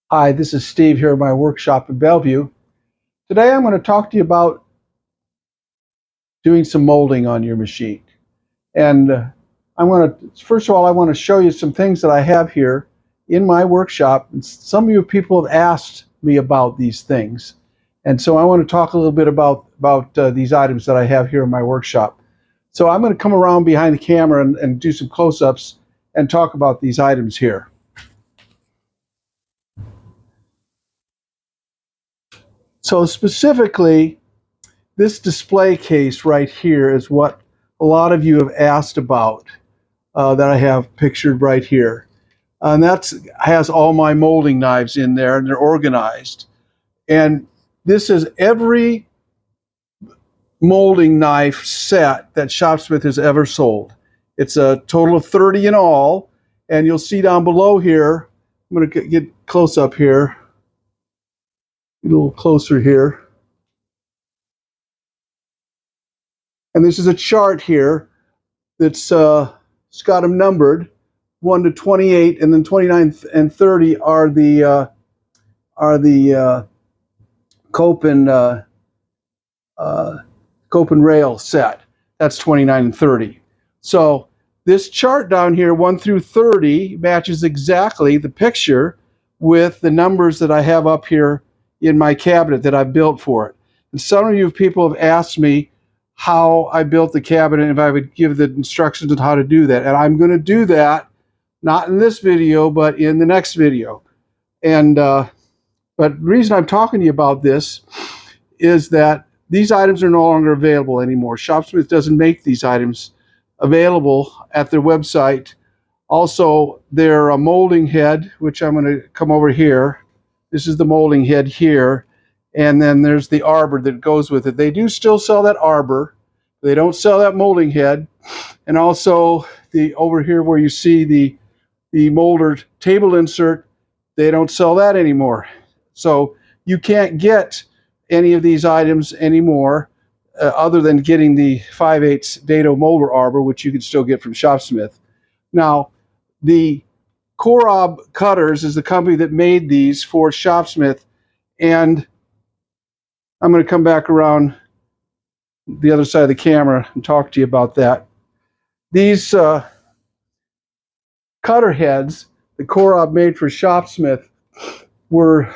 Hi, this is Steve here at my workshop in Bellevue. Today I'm going to talk to you about doing some molding on your machine. And first of all, I want to show you some things that I have here in my workshop. And some of you people have asked me about these things. And so I want to talk a little bit about these items that I have here in my workshop. So I'm going to come around behind the camera and do some close-ups and talk about these items here. So specifically, this display case right here is what a lot of you have asked about, that I have pictured right here. And that has all my molding knives in there, and they're organized. And this is every molding knife set that Shopsmith has ever sold. It's a total of 30 in all, and you'll see down below here, I'm going to get close up here, get a little closer here. And this is a chart here that's it's got them numbered 1 to 28, and then 29 and 30 are the cope and rail set. That's 29 and 30. So this chart down here, 1 through 30, matches exactly the picture with the numbers that I have up here in my cabinet that I built for it. And some of you people have asked me how I built the cabinet, if I would give the instructions on how to do that. And I'm going to do that, not in this video, but in the next video. And but the reason I'm talking to you about this is that these items are no longer available anymore. Shopsmith doesn't make these items available at their website. Also, their molding head, which I'm going to come over here. This is the molding head here. And then there's the arbor that goes with it. They do still sell that arbor. They don't sell that molding head. And also over here where you see the molder table insert, they don't sell that anymore. So you can't get any of these items anymore, other than getting the 5/8 dado molder arbor, which you can still get from Shopsmith. Now, the Korob Cutters is the company that made these for Shopsmith, and I'm going to come back around the other side of the camera and talk to you about that. These cutter heads that Korob made for Shopsmith were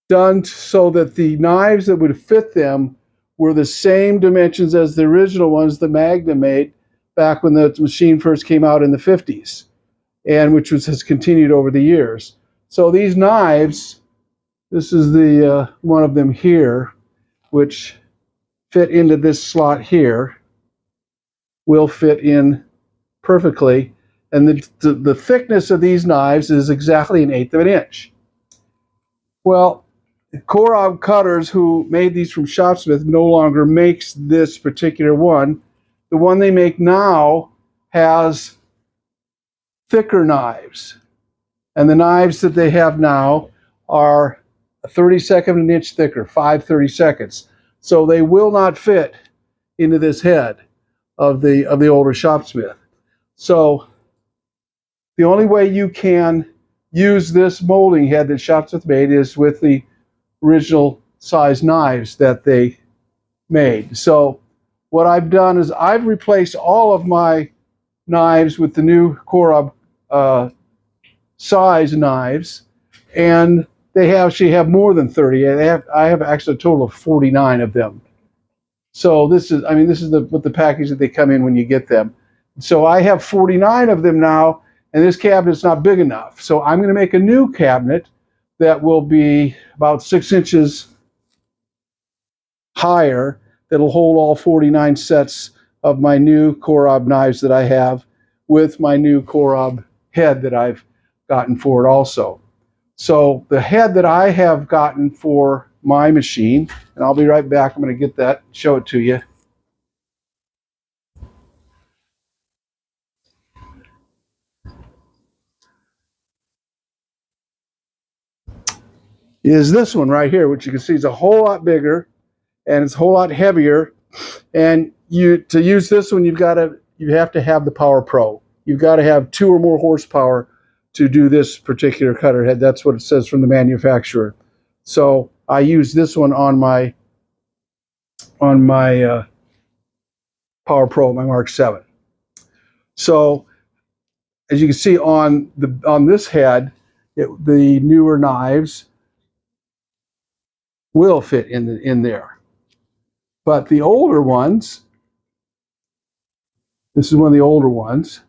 done so that the knives that would fit them were the same dimensions as the original ones that Magna made back when the machine first came out in the 50s, and which has continued over the years. So these knives, this is the one of them here, which fit into this slot here, will fit in perfectly. And the thickness of these knives is exactly 1/8 of an inch. Well, Korob Cutters, who made these from Shopsmith, no longer makes this particular one. The one they make now has thicker knives. And the knives that they have now are a 32nd of an inch thicker, 5/32. So they will not fit into this head of the older Shopsmith. So the only way you can use this molding head that Shopsmith made is with the original size knives that they made. So what I've done is I've replaced all of my knives with the new Korob size knives, and they actually have more than 30. I have actually a total of 49 of them. So this is the package that they come in when you get them. So I have 49 of them now, and this cabinet's not big enough. So I'm going to make a new cabinet that will be about 6 inches higher, that'll hold all 49 sets of my new Korob knives that I have, with my new Korob head that I've gotten for it also. So the head that I have gotten for my machine, and I'll be right back, I'm going to get that, show it to you. Is this one right here, which you can see is a whole lot bigger and it's a whole lot heavier. And to use this one, you have to have the Power Pro. You've got to have 2 or more horsepower to do this particular cutter head. That's what it says from the manufacturer. So I use this one on my Power Pro, my Mark 7. So as you can see on this head, the newer knives will fit in there, but the older ones, this is one of the older ones,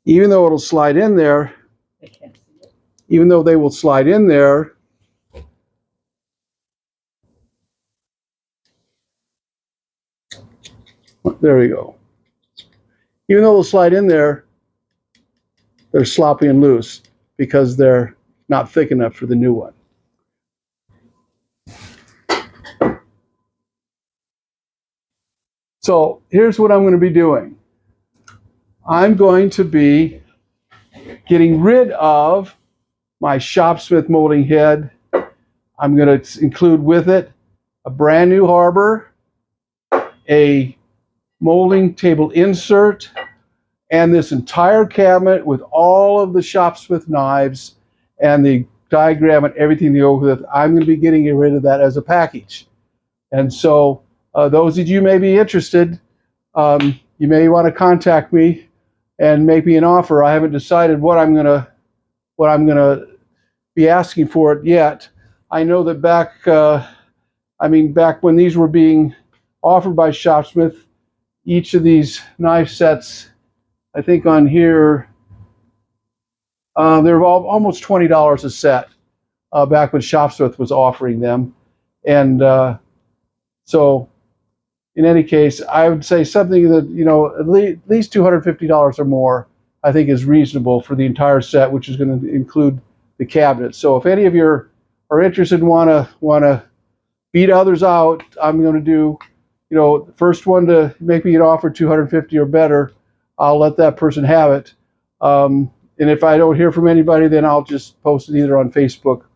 even though it'll slide in there, even though they will slide in there, there we go. Even though they'll slide in there, they're sloppy and loose because they're not thick enough for the new one. So here's what I'm going to be doing. I'm going to be getting rid of my Shopsmith molding head. I'm going to include with it a brand new harbor, a molding table insert, and this entire cabinet with all of the Shopsmith knives and the diagram and everything to go with it. I'm going to be getting rid of that as a package. And so those of you may be interested, you may want to contact me and make me an offer. I haven't decided what I'm gonna be asking for it yet. I know that back when these were being offered by Shopsmith, each of these knife sets, I think on here, they're almost $20 a set back when Shopsmith was offering them. And so in any case, I would say something that, you know, at least $250 or more, I think is reasonable for the entire set, which is going to include the cabinet. So if any of you are interested and want to beat others out, I'm going to do, you know, the first one to make me an offer $250 or better, I'll let that person have it. And if I don't hear from anybody, then I'll just post it either on Facebook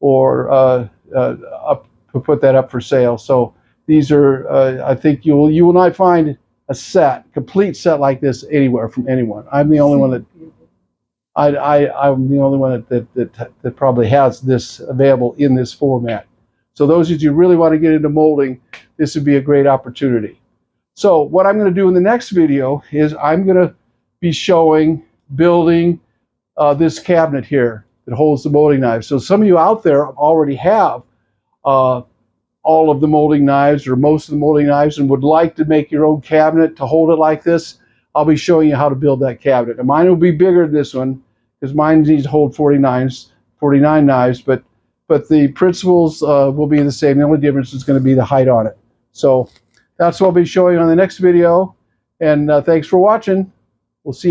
or put that up for sale. So these are, I think you will not find a complete set like this anywhere from anyone. I'm the only one that I'm the only one that probably has this available in this format. So those of you who really want to get into molding, this would be a great opportunity. So what I'm going to do in the next video is I'm going to be showing building this cabinet here that holds the molding knives. So some of you out there already have all of the molding knives or most of the molding knives and would like to make your own cabinet to hold it like this. I'll be showing you how to build that cabinet. And mine will be bigger than this one because mine needs to hold 49 knives, but the principles will be the same. The only difference is going to be the height on it. So that's what I'll be showing on the next video. And thanks for watching. We'll see you.